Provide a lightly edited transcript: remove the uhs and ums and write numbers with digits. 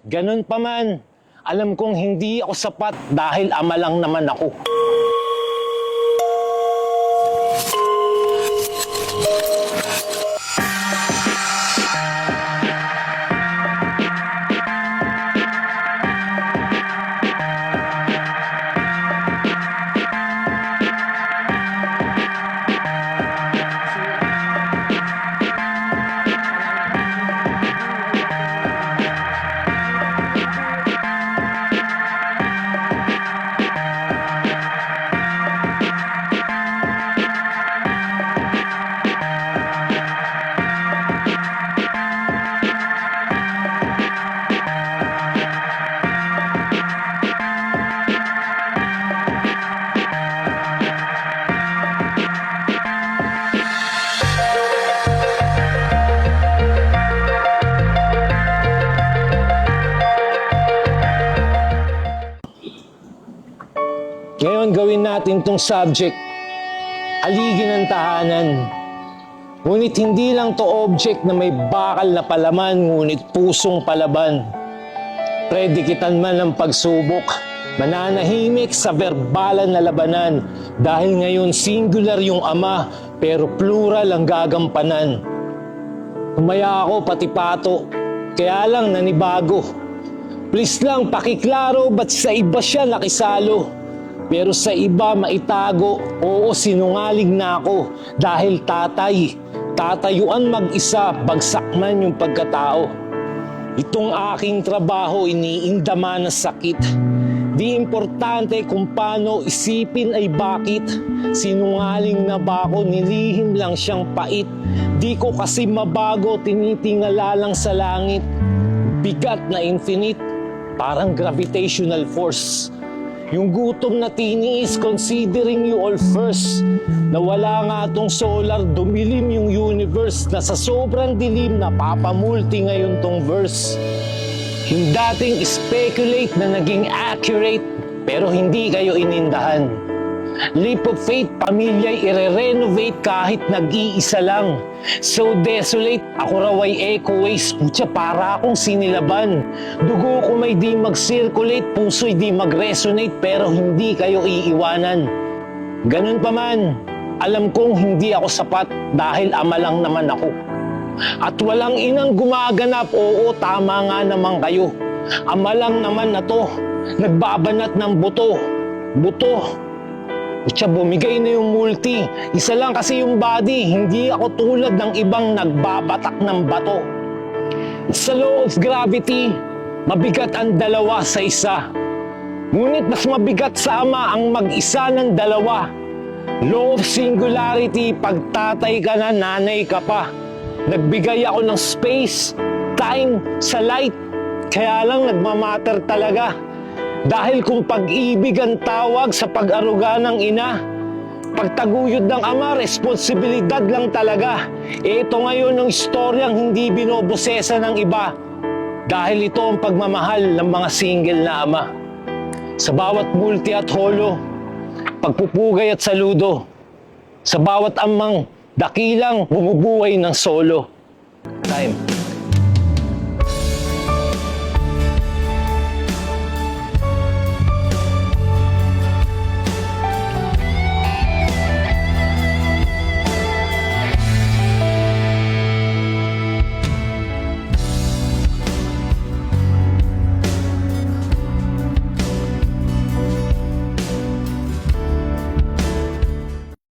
Ganun pa man, alam kong hindi ako sapat dahil ama lang naman ako. Ngayon gawin natin tong subject, aligin ng tahanan. Ngunit hindi lang to object na may bakal na palaman, ngunit pusong palaban. Predikitan man ng pagsubok, mananahimik sa verbalan na labanan. Dahil ngayon singular yung ama, pero plural ang gagampanan. Umaya ako pati pato, kaya lang nanibago. Please lang pakiklaro, ba't sa iba siya nakisalo? Pero sa iba maitago, oo sinungaling na ako. Dahil tatayuan mag-isa, bagsak man yung pagkatao. Itong aking trabaho, iniindama na sakit. Di importante kung paano isipin ay bakit. Sinungaling na ba ako, nilihim lang siyang pait. Di ko kasi mabago, tinitingala lang sa langit. Bigat na infinite, parang gravitational force. Yung gutom na tiniis, considering you all first. Nawala nga tong solar, dumilim yung universe. Na sa sobrang dilim, napapamulti ngayon tong verse. Yung dating speculate na naging accurate, pero hindi kayo inindahan. Leap of faith, pamilya'y ire-renovate kahit nag-iisa lang. So desolate, ako raw ay echo waste, putya para akong sinilaban. Dugo ko may di mag-circulate, puso'y di mag-resonate, pero hindi kayo iiwanan. Ganun pa man, alam kong hindi ako sapat dahil ama lang naman ako. At walang inang gumaganap, oo tama nga naman kayo. Ama lang naman na to, nagbabanat ng buto. Kutya, bumigay na yung multi. Isa lang kasi yung body, hindi ako tulad ng ibang nagbabatak ng bato. Sa law of gravity, mabigat ang dalawa sa isa. Ngunit mas mabigat sa ama ang mag-isa ng dalawa. Law of singularity, pagtatay ka na, nanay ka pa. Nagbigay ako ng space, time, sa light. Kaya lang nagmamatter talaga. Dahil kung pag-ibig ang tawag sa pag-aruga ng ina, pagtaguyod ng ama, responsibilidad lang talaga. Ito ngayon ang istoryang hindi binobosesa ng iba. Dahil ito ang pagmamahal ng mga single na ama. Sa bawat multi at holo, pagpupugay at saludo. Sa bawat amang dakilang bumubuhay ng solo. Time.